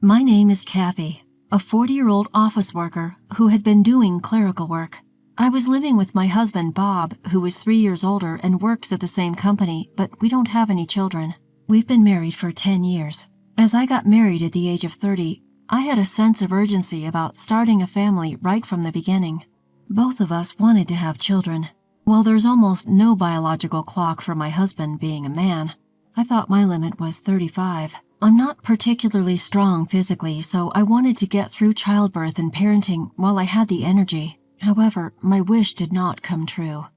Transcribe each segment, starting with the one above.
My name is Kathy, a 40-year-old office worker who had been doing clerical work. I was living with my husband, Bob, who is 3 years older and works at the same company, but we don't have any children. We've been married for 10 years. As I got married at the age of 30, I had a sense of urgency about starting a family right from the beginning. Both of us wanted to have children. While there's almost no biological clock for my husband being a man, I thought my limit was 35. I'm not particularly strong physically, so I wanted to get through childbirth and parenting while I had the energy. However, my wish did not come true.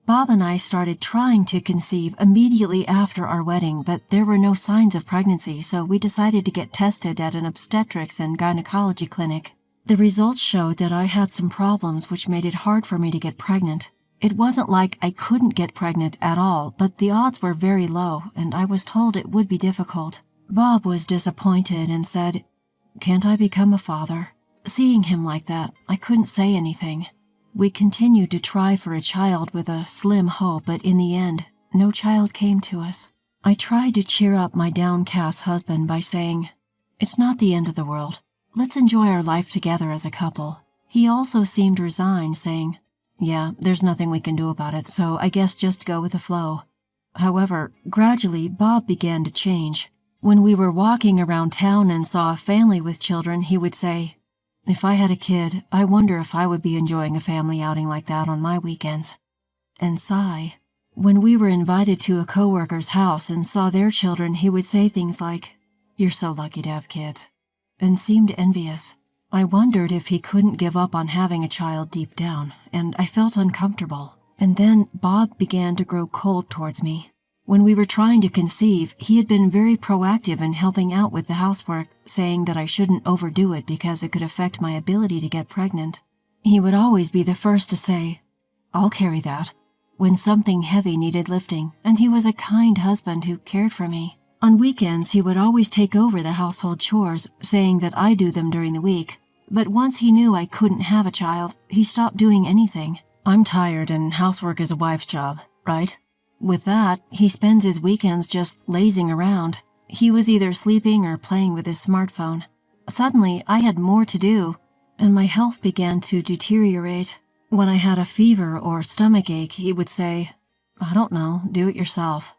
Bob and I started trying to conceive immediately after our wedding, but there were no signs of pregnancy, so we decided to get tested at an obstetrics and gynecology clinic. The results showed that I had some problems which made it hard for me to get pregnant. It wasn't like I couldn't get pregnant at all, but the odds were very low, and I was told it would be difficult. Bob was disappointed and said, "Can't I become a father?" Seeing him like that, I couldn't say anything. We continued to try for a child with a slim hope, but in the end, no child came to us. I tried to cheer up my downcast husband by saying, "It's not the end of the world. Let's enjoy our life together as a couple." He also seemed resigned, saying, "Yeah, there's nothing we can do about it, so I guess just go with the flow." However, gradually, Bob began to change. When we were walking around town and saw a family with children, he would say, "If I had a kid, I wonder if I would be enjoying a family outing like that on my weekends." And sigh. When we were invited to a coworker's house and saw their children, he would say things like, "You're so lucky to have kids," and seemed envious. I wondered if he couldn't give up on having a child deep down, and I felt uncomfortable. And then Bob began to grow cold towards me. When we were trying to conceive, he had been very proactive in helping out with the housework, saying that I shouldn't overdo it because it could affect my ability to get pregnant. He would always be the first to say, "I'll carry that," when something heavy needed lifting, and he was a kind husband who cared for me. On weekends, he would always take over the household chores, saying that I do them during the week. But once he knew I couldn't have a child, he stopped doing anything. I'm tired and housework is a wife's job, right? With that, he spends his weekends just lazing around. He was either sleeping or playing with his smartphone. Suddenly, I had more to do, and my health began to deteriorate. When I had a fever or stomach ache, he would say, "I don't know, do it yourself."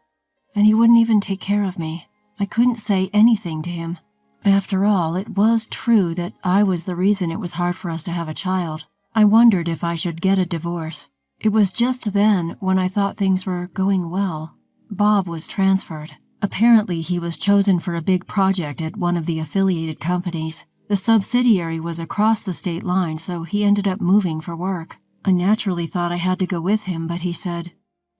And he wouldn't even take care of me. I couldn't say anything to him. After all, it was true that I was the reason it was hard for us to have a child. I wondered if I should get a divorce. It was just then, when I thought things were going well, Bob was transferred. Apparently, he was chosen for a big project at one of the affiliated companies. The subsidiary was across the state line, so he ended up moving for work. I naturally thought I had to go with him, but he said,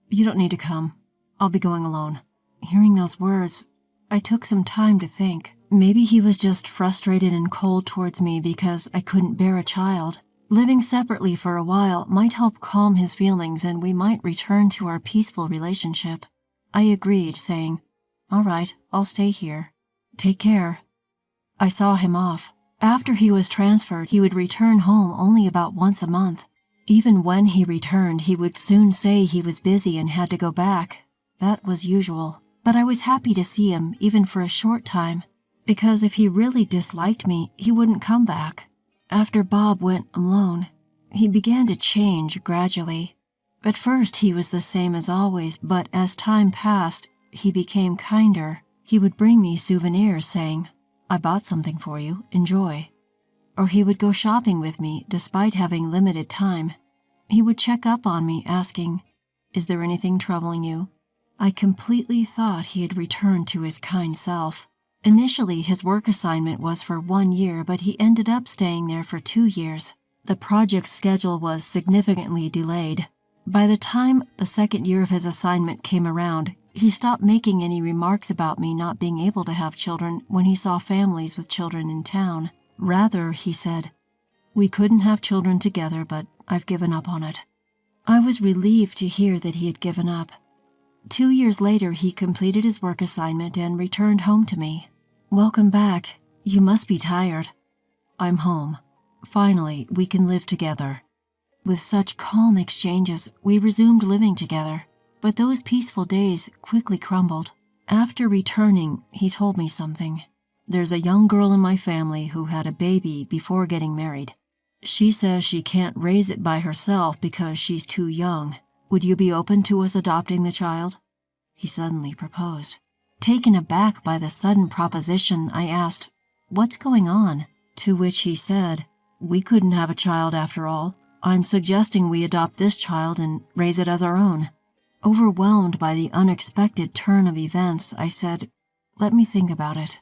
"You don't need to come. I'll be going alone." Hearing those words, I took some time to think. Maybe he was just frustrated and cold towards me because I couldn't bear a child. Living separately for a while might help calm his feelings and we might return to our peaceful relationship. I agreed, saying, "All right, I'll stay here. Take care." I saw him off. After he was transferred, he would return home only about once a month. Even when he returned, he would soon say he was busy and had to go back. That was usual. But I was happy to see him, even for a short time, because if he really disliked me, he wouldn't come back. After Bob went alone, he began to change gradually. At first, he was the same as always, but as time passed, he became kinder. He would bring me souvenirs saying, "I bought something for you, enjoy." Or he would go shopping with me despite having limited time. He would check up on me asking, "Is there anything troubling you?" I completely thought he had returned to his kind self. Initially, his work assignment was for 1 year, but he ended up staying there for 2 years. The project's schedule was significantly delayed. By the time the second year of his assignment came around, he stopped making any remarks about me not being able to have children when he saw families with children in town. Rather, he said, "We couldn't have children together, but I've given up on it." I was relieved to hear that he had given up. 2 years later, he completed his work assignment and returned home to me. "Welcome back. You must be tired." "I'm home. Finally, we can live together." With such calm exchanges, we resumed living together. But those peaceful days quickly crumbled. After returning, he told me something. There's a young girl in my family who had a baby before getting married. She says she can't raise it by herself because she's too young. Would you be open to us adopting the child?" He suddenly proposed. Taken aback by the sudden proposition, I asked, "What's going on?" To which he said, "We couldn't have a child after all. I'm suggesting we adopt this child and raise it as our own." Overwhelmed by the unexpected turn of events, I said, "Let me think about it,"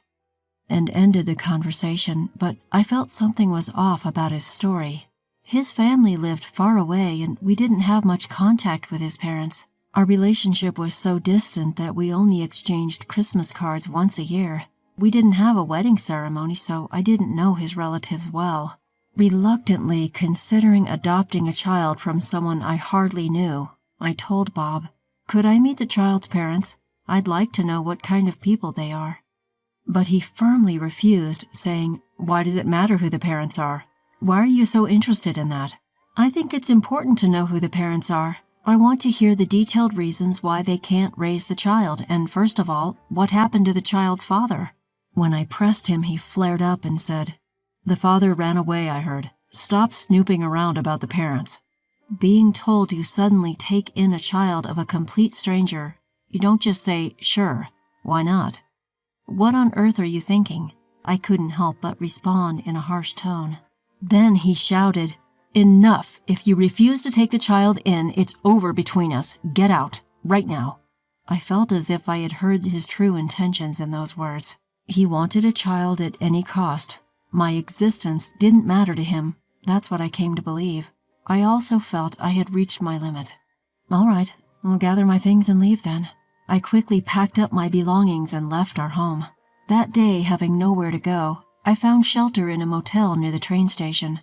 and ended the conversation, but I felt something was off about his story. His family lived far away, and we didn't have much contact with his parents. Our relationship was so distant that we only exchanged Christmas cards once a year. We didn't have a wedding ceremony, so I didn't know his relatives well. Reluctantly considering adopting a child from someone I hardly knew, I told Bob, "Could I meet the child's parents? I'd like to know what kind of people they are." But he firmly refused, saying, "Why does it matter who the parents are? Why are you so interested in that?" "I think it's important to know who the parents are. I want to hear the detailed reasons why they can't raise the child, and first of all, what happened to the child's father." When I pressed him, he flared up and said, "The father ran away, I heard. Stop snooping around about the parents." Being told you suddenly take in a child of a complete stranger, you don't just say, "Sure, why not?" "What on earth are you thinking?" I couldn't help but respond in a harsh tone. Then he shouted, "Enough! If you refuse to take the child in, it's over between us. Get out, right now." I felt as if I had heard his true intentions in those words. He wanted a child at any cost. My existence didn't matter to him. That's what I came to believe. I also felt I had reached my limit. "All right, I'll gather my things and leave then." I quickly packed up my belongings and left our home. That day, having nowhere to go, I found shelter in a motel near the train station.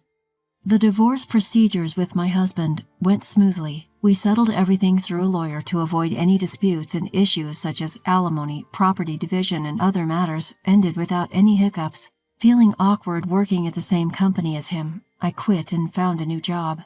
The divorce procedures with my husband went smoothly. We settled everything through a lawyer to avoid any disputes, and issues such as alimony, property division, and other matters ended without any hiccups. Feeling awkward working at the same company as him, I quit and found a new job.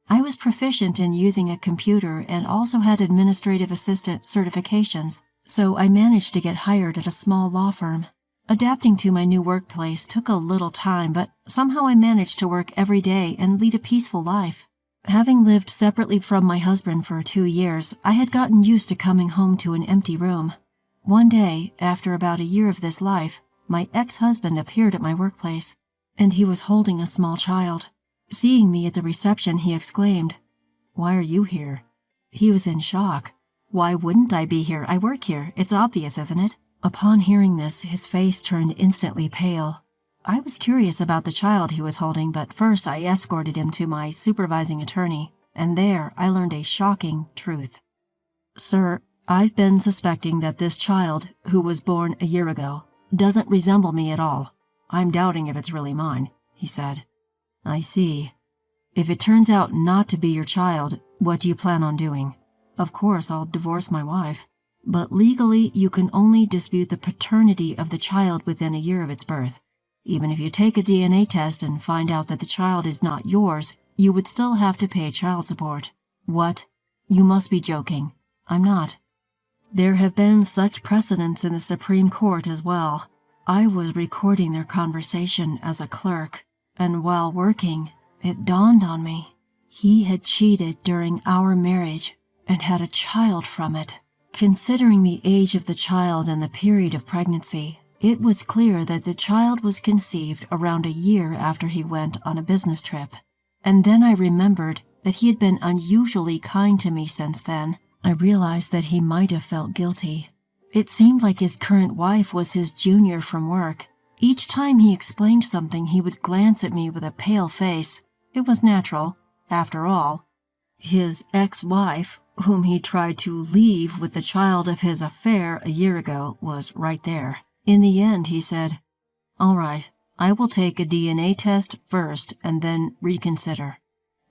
I was proficient in using a computer and also had administrative assistant certifications, so I managed to get hired at a small law firm. Adapting to my new workplace took a little time, but somehow I managed to work every day and lead a peaceful life. Having lived separately from my husband for 2 years, I had gotten used to coming home to an empty room. One day, after about a year of this life, my ex-husband appeared at my workplace, and he was holding a small child. Seeing me at the reception, he exclaimed, "Why are you here?" He was in shock. "Why wouldn't I be here? I work here. It's obvious, isn't it?" Upon hearing this, his face turned instantly pale. I was curious about the child he was holding, but first I escorted him to my supervising attorney, and there I learned a shocking truth. "Sir, I've been suspecting that this child, who was born a year ago, doesn't resemble me at all. I'm doubting if it's really mine," he said. "I see. If it turns out not to be your child, what do you plan on doing?" "Of course, I'll divorce my wife. But legally, you can only dispute the paternity of the child within a year of its birth. Even if you take a DNA test and find out that the child is not yours, you would still have to pay child support." "What? You must be joking." "I'm not. There have been such precedents in the Supreme Court as well." I was recording their conversation as a clerk, and while working, it dawned on me. He had cheated during our marriage and had a child from it. Considering the age of the child and the period of pregnancy, it was clear that the child was conceived around a year after he went on a business trip. And then I remembered that he had been unusually kind to me since then. I realized that he might have felt guilty. It seemed like his current wife was his junior from work. Each time he explained something, he would glance at me with a pale face. It was natural, after all. His ex-wife, whom he tried to leave with the child of his affair a year ago, was right there. In the end, he said, "All right, I will take a DNA test first and then reconsider."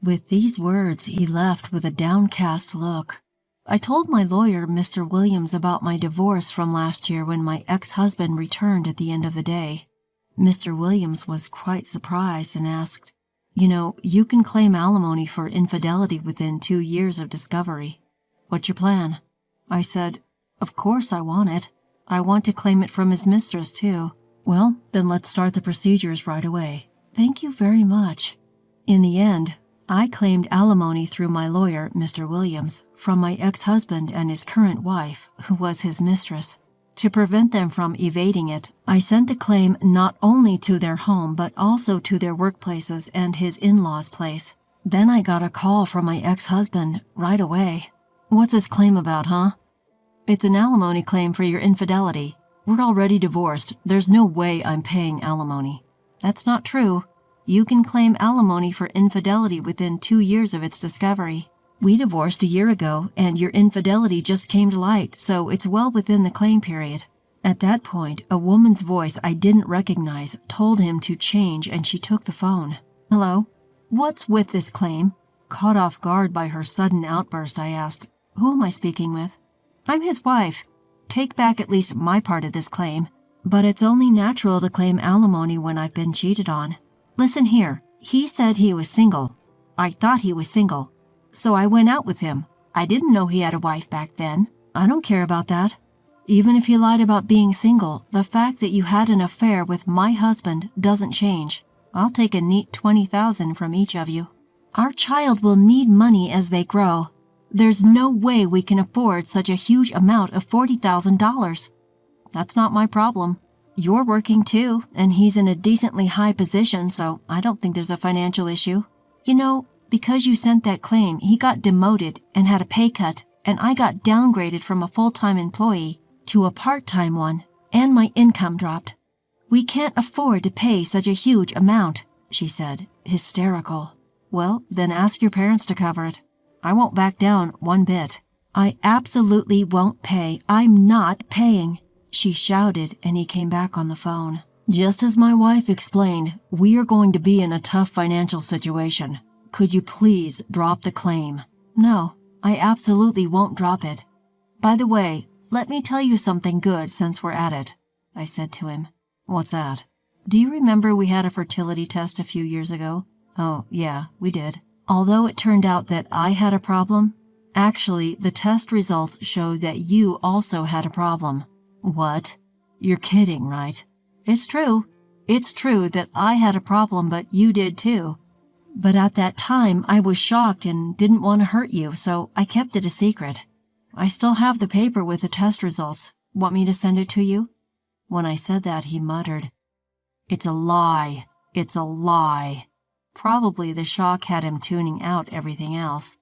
With these words, he left with a downcast look. I told my lawyer, Mr. Williams, about my divorce from last year when my ex-husband returned at the end of the day. Mr. Williams was quite surprised and asked, "You know, you can claim alimony for infidelity within 2 years of discovery. What's your plan?" I said, "Of course I want it. I want to claim it from his mistress, too. Well, then let's start the procedures right away. Thank you very much. In the end, I claimed alimony through my lawyer, Mr. Williams, from my ex-husband and his current wife, who was his mistress. To prevent them from evading it, I sent the claim not only to their home but also to their workplaces and his in-laws' place. Then I got a call from my ex-husband right away. What's this claim about, huh? It's an alimony claim for your infidelity. We're already divorced. There's no way I'm paying alimony. That's not true. You can claim alimony for infidelity within 2 years of its discovery. We divorced a year ago, and your infidelity just came to light, so it's well within the claim period. At that point, a woman's voice I didn't recognize told him to change, and she took the phone. Hello? What's with this claim? Caught off guard by her sudden outburst, I asked, Who am I speaking with? I'm his wife. Take back at least my part of this claim. But it's only natural to claim alimony when I've been cheated on. Listen here, he said he was single. I thought he was single. So I went out with him. I didn't know he had a wife back then. I don't care about that. Even if he lied about being single, the fact that you had an affair with my husband doesn't change. I'll take a neat $20,000 from each of you. Our child will need money as they grow. There's no way we can afford such a huge amount of $40,000. That's not my problem. You're working too, and he's in a decently high position, so I don't think there's a financial issue. You know, because you sent that claim, he got demoted and had a pay cut, and I got downgraded from a full-time employee to a part-time one, and my income dropped. We can't afford to pay such a huge amount, she said, hysterical. Well, then ask your parents to cover it. I won't back down one bit. I absolutely won't pay. I'm not paying, she shouted, and he came back on the phone. Just as my wife explained, we are going to be in a tough financial situation. Could you please drop the claim? No, I absolutely won't drop it. By the way, let me tell you something good since we're at it, I said to him. What's that? Do you remember we had a fertility test a few years ago? Oh, yeah, we did. Although it turned out that I had a problem, actually, the test results showed that you also had a problem. What? You're kidding, right? It's true. It's true that I had a problem, but you did too. But at that time, I was shocked and didn't want to hurt you, so I kept it a secret. I still have the paper with the test results. Want me to send it to you? When I said that, he muttered, It's a lie. It's a lie. Probably the shock had him tuning out everything else.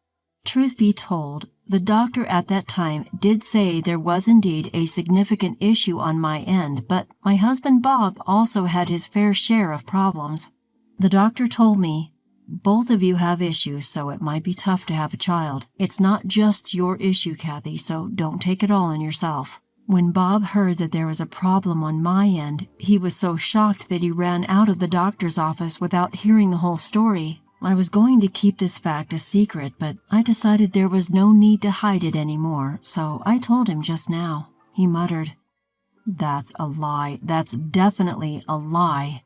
Truth be told, the doctor at that time did say there was indeed a significant issue on my end, but my husband Bob also had his fair share of problems. The doctor told me, Both of you have issues, so it might be tough to have a child. It's not just your issue, Kathy, so don't take it all on yourself. When Bob heard that there was a problem on my end, he was so shocked that he ran out of the doctor's office without hearing the whole story. I was going to keep this fact a secret, but I decided there was no need to hide it anymore, so I told him just now. He muttered, That's a lie. That's definitely a lie.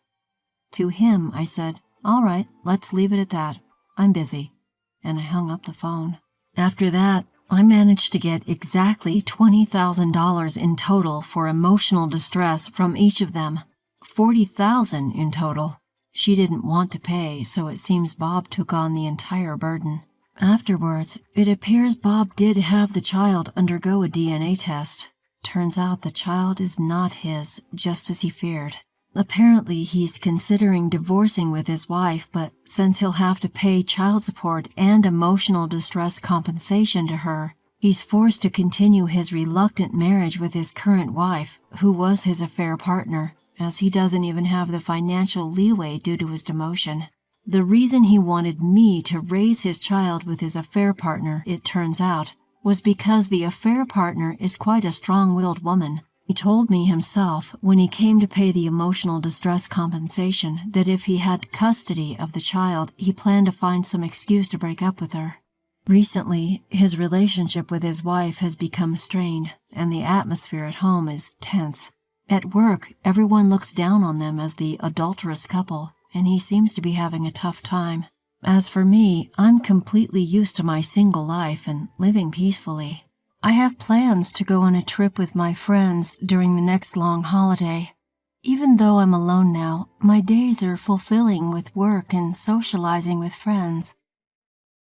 To him, I said, All right, let's leave it at that. I'm busy. And I hung up the phone. After that, I managed to get exactly $20,000 in total for emotional distress from each of them. $40,000 in total. She didn't want to pay, so it seems Bob took on the entire burden. Afterwards, it appears Bob did have the child undergo a DNA test. Turns out the child is not his, just as he feared. Apparently, he's considering divorcing with his wife, but since he'll have to pay child support and emotional distress compensation to her, he's forced to continue his reluctant marriage with his current wife, who was his affair partner, as he doesn't even have the financial leeway due to his demotion. The reason he wanted me to raise his child with his affair partner, it turns out, was because the affair partner is quite a strong-willed woman. He told me himself, when he came to pay the emotional distress compensation, that if he had custody of the child, he planned to find some excuse to break up with her. Recently, his relationship with his wife has become strained, and the atmosphere at home is tense. At work, everyone looks down on them as the adulterous couple, and he seems to be having a tough time. As for me, I'm completely used to my single life and living peacefully. I have plans to go on a trip with my friends during the next long holiday. Even though I'm alone now, my days are fulfilling with work and socializing with friends.